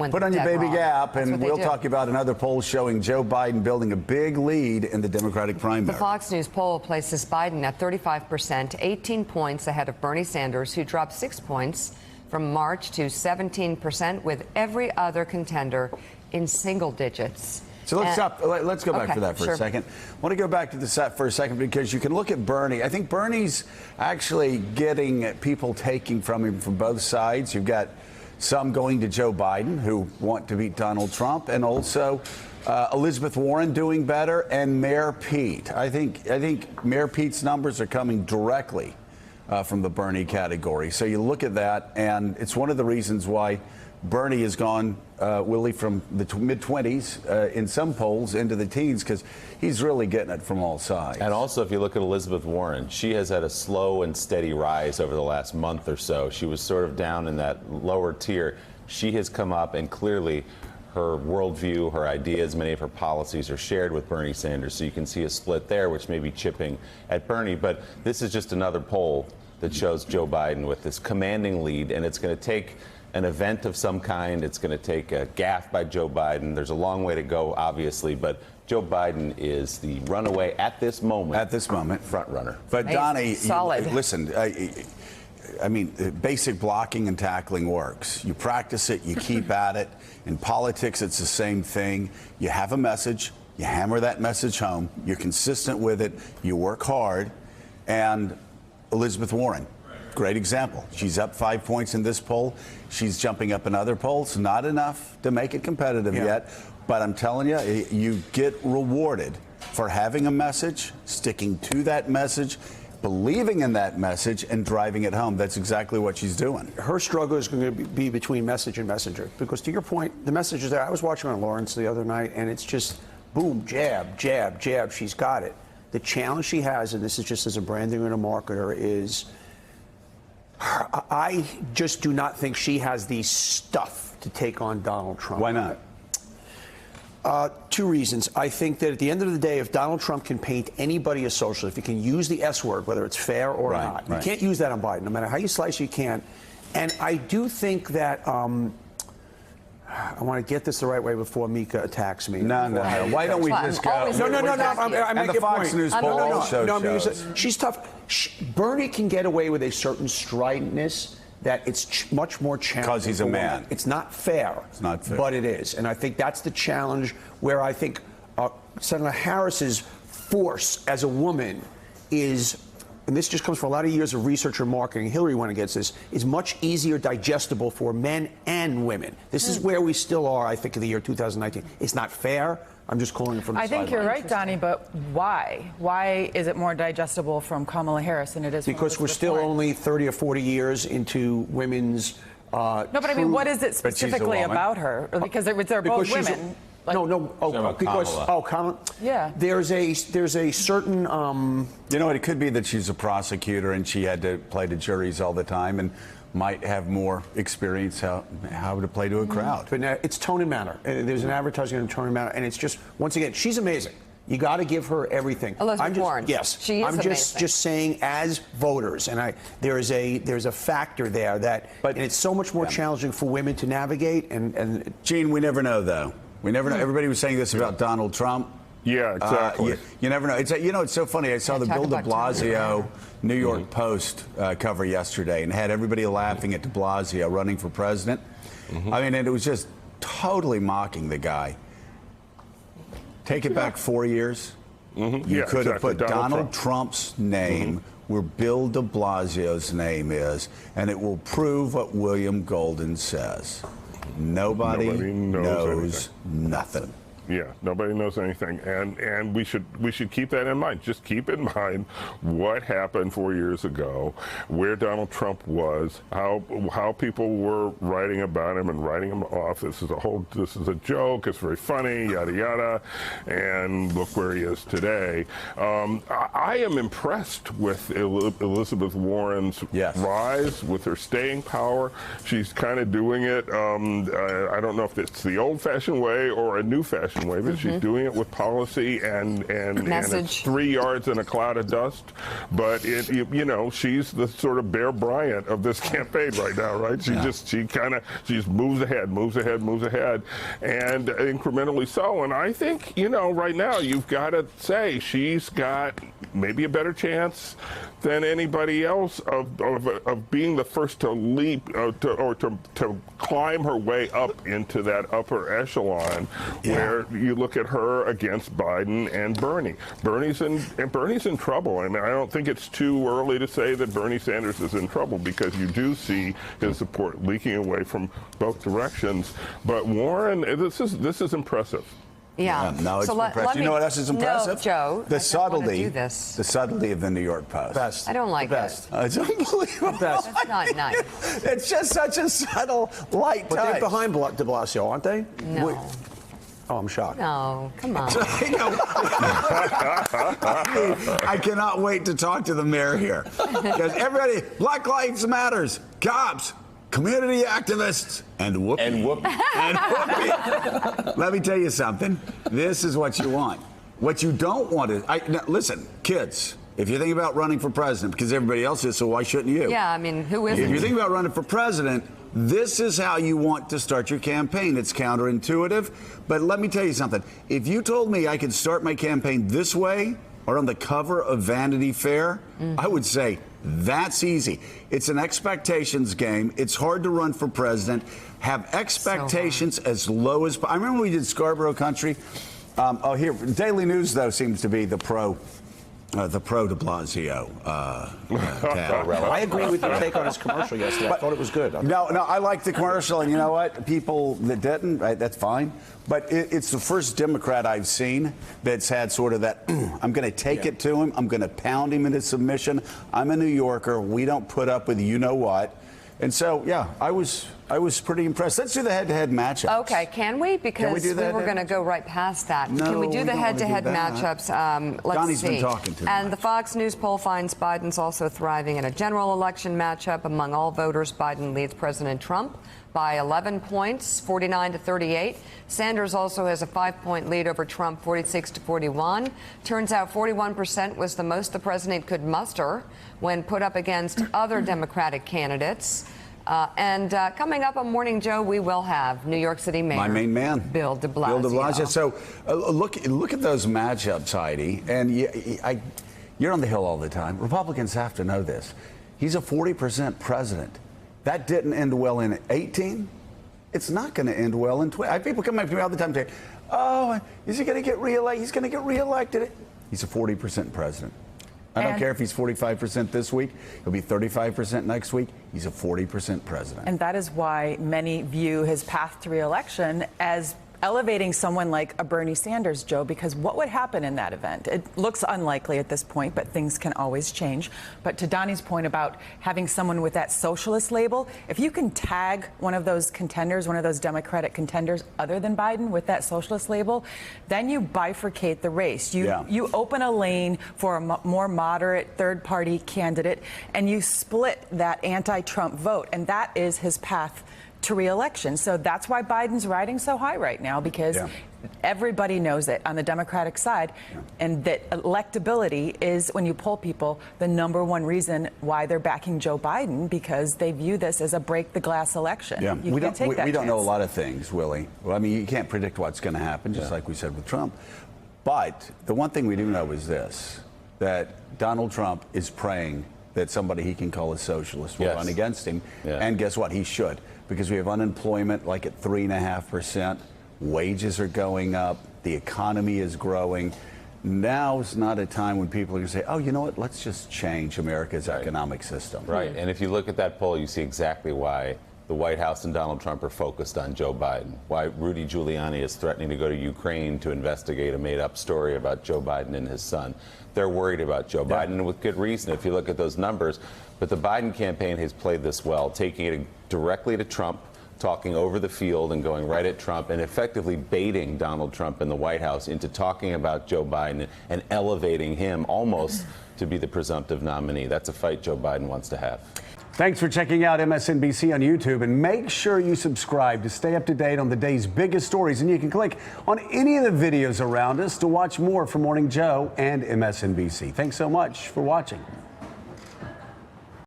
went Put on your dead baby wrong. gap, That's and what they we'll do. talk about another poll showing Joe Biden building a big lead in the Democratic primary. The Fox News poll places Biden at 35%, 18 points ahead of Bernie Sanders, who dropped 6 points from March to 17%, with every other contender in single digits. So let's go back to that for a second. I want to go back to the set for a second because you can look at Bernie. I think Bernie's actually getting people taking from him from both sides. You've got some going to Joe Biden who want to beat Donald Trump, and also Elizabeth Warren doing better, and Mayor Pete. I think Mayor Pete's numbers are coming directly from the Bernie category. So you look at that, and it's one of the reasons why Bernie has gone, Willie, from the mid-20s in some polls into the teens, because he's really getting it from all sides. And also, if you look at Elizabeth Warren, she has had a slow and steady rise over the last month or so. She was sort of down in that lower tier. She has come up, and clearly her worldview, her ideas, many of her policies are shared with Bernie Sanders. So you can see a split there, which may be chipping at Bernie. But this is just another poll that shows Joe Biden with this commanding lead, and it's going to take an event of some kind. It's going to take a gaffe by Joe Biden. There's a long way to go, obviously, but Joe Biden is the runaway at this moment. At this moment. Front runner. But Donnie, solid. Listen, I mean, basic blocking and tackling works. You practice it, you keep at it. In politics, it's the same thing. You have a message, you hammer that message home, you're consistent with it, you work hard, and Elizabeth Warren, great example. She's up 5 points in this poll. She's jumping up in other polls. Not enough to make it competitive yet. But I'm telling you, you get rewarded for having a message, sticking to that message, believing in that message, and driving it home. That's exactly what she's doing. Her struggle is going to be between message and messenger. Because to your point, the message is there. I was watching on Lawrence the other night, and it's just boom, jab, jab, jab. She's got it. The challenge she has, and this is just as a branding and a marketer, is I just do not think she has the stuff to take on Donald Trump. Why not? Two reasons. I think that at the end of the day, if Donald Trump can paint anybody as socialist, if he can use the S word, whether it's fair or not, you can't use that on Biden. No matter how you slice, you can't. And I do think that I want to get this the right way before Mika attacks me. No. Why don't we just go? No. I make the Fox News poll also shows. She's tough. Bernie can get away with a certain stridentness that it's much more challenging. Because he's a man. It's not fair. It's not fair. But it is. And I think that's the challenge where I think Senator Harris's force as a woman is, and this just comes from a lot of years of research and marketing, Hillary went against this, is much easier digestible for men and women. This is where we still are, I think, in the year 2019. It's not fair. I'm just calling it from the I think you're right, Donnie, but why? Why is it more digestible from Kamala Harris than it is from Because we're Elizabeth still Warren? only 30 or 40 years into women's No, but I mean, what is it But she's a specifically woman. about her? Because they're both she's women. Kamala. Yeah. There's a certain You know what? It could be that she's a prosecutor and she had to play to juries all the time and might have more experience how to play to a crowd. But now it's tone and manner. There's an advertising in tone and manner, and it's just, once again, she's amazing. You got to give her everything. Elizabeth Warren. Yes, She is I'm amazing. just saying, as voters, and there's a factor there that, and it's so much more challenging for women to navigate. And Gene, we never know, though. We never know. Everybody was saying this about Donald Trump. Yeah, exactly. You never know. It's so funny. I saw the Bill de Blasio New York Post cover yesterday, and had everybody laughing at de Blasio running for president. I mean, and it was just totally mocking the guy. Take it back 4 years. You could have put Donald Trump's name where Bill de Blasio's name is, and it will prove what William Golden says. Nobody knows nothing. Yeah, nobody knows anything, and we should keep that in mind. Just keep in mind what happened 4 years ago, where Donald Trump was, how people were writing about him and writing him off. This is a joke. It's very funny, yada yada, and look where he is today. I am impressed with Elizabeth Warren's rise, with her staying power. She's kind of doing it. I don't know if it's the old-fashioned way or a new-fashioned old-fashioned way, but she's doing it with policy and it's Message. 3 yards in a cloud of dust. But she's the sort of Bear Bryant of this campaign right now, right? She just moves ahead, and incrementally so. And I think right now you've got to say she's got maybe a better chance than anybody else of being the first to leap or to climb her way up into that upper echelon, where you look at her against Biden and Bernie. Bernie's in trouble. I mean, I don't think it's too early to say that Bernie Sanders is in trouble, because you do see his support leaking away from both directions. But Warren, this is impressive. Yeah. No, it's So impressive. You know what else is impressive? No, Joe. The I don't wanna subtlety. do this. The subtlety of the New York Post. Best. I don't like the it. best. It's unbelievable. Best. That's not nice. It's just such a subtle, light But touch. they're behind de Blasio, aren't they? No. Wait. Oh, I'm shocked. No, come on. I know. I cannot wait to talk to the mayor here, because everybody, Black Lives Matters, cops, community activists, and whoopee. And whoop. And whoopee. Let me tell you something. This is what you want. What you don't want is, now, listen, kids, if you think about running for president, because everybody else is, so why shouldn't you? Yeah, I mean, who If isn't? you think about running for president, this is how you want to start your campaign. It's counterintuitive, but let me tell you something. If you told me I could start my campaign this way or on the cover of Vanity Fair, I would say that's easy. It's an expectations game. It's hard to run for president. Have expectations as low as. I remember we did Scarborough Country. Here, Daily News though seems to be the pro de Blasio tab. I agree with your take on his commercial yesterday. I thought it was good. No, I like the commercial, and you know what? People that didn't, right, that's fine. But it's the first Democrat I've seen that's had sort of that, I'm going to take it to him, I'm going to pound him into submission. I'm a New Yorker. We don't put up with you know what. And so, yeah, I was pretty impressed. Let's do the head-to-head matchups. Okay, can we? Because do we that? were going to go right past that. No, can we do we the don't wanna do head-to-head that. matchups? Let's Donnie's see. been talking to me. And the Fox News poll finds Biden's also thriving in a general election matchup. Among all voters, Biden leads President Trump by 11 points, 49 to 38. Sanders also has a 5-point lead over Trump, 46 to 41. Turns out 41% was the most the president could muster when put up against other Democratic candidates. And coming up on Morning Joe, we will have New York City Mayor, My main man, Bill de Blasio. Bill de Blasio. So look at those matchups, Heidi. And you're on the Hill all the time. Republicans have to know this. He's a 40% president. That didn't end well in 18. It's not going to end well in 20. I have people come up to me all the time saying, "Oh, is he going to get reelected? He's going to get reelected." He's a 40% president. I don't care if he's 45% this week. He'll be 35% next week. He's a 40% president. And that is why many view his path to re-election as elevating someone like a Bernie Sanders, Joe, because what would happen in that event? It looks unlikely at this point, but things can always change. But to Donnie's point about having someone with that socialist label, if you can tag one of those contenders, one of those Democratic contenders other than Biden with that socialist label, then you bifurcate the race. You open a lane for a more moderate third-party candidate, and you split that anti-Trump vote, and that is his path to re-election. So that's why Biden's riding so high right now, because everybody knows it on the Democratic side, and that electability is, when you poll people, the number one reason why they're backing Joe Biden, because they view this as a break-the-glass election. Yeah, You can't take that we don't know a chance. lot of things, Willie. Well, I mean, you can't predict what's going to happen, just like we said with Trump. But the one thing we do know is this, that Donald Trump is praying that somebody he can call a socialist will run against him. And guess what? He should. Because we have unemployment like at 3.5%. Wages are going up. The economy is growing. Now is not a time when people are going to say, oh, you know what, let's just change America's economic system. Right. And if you look at that poll, you see exactly why the White House and Donald Trump are focused on Joe Biden, why Rudy Giuliani is threatening to go to Ukraine to investigate a made-up story about Joe Biden and his son. They're worried about Joe Biden, and with good reason if you look at those numbers. But the Biden campaign has played this well, taking it directly to Trump, talking over the field and going right at Trump, and effectively baiting Donald Trump in the White House into talking about Joe Biden and elevating him almost to be the presumptive nominee. That's a fight Joe Biden wants to have. Thanks for checking out MSNBC on YouTube, and make sure you subscribe to stay up to date on the day's biggest stories. And you can click on any of the videos around us to watch more from Morning Joe and MSNBC. Thanks so much for watching.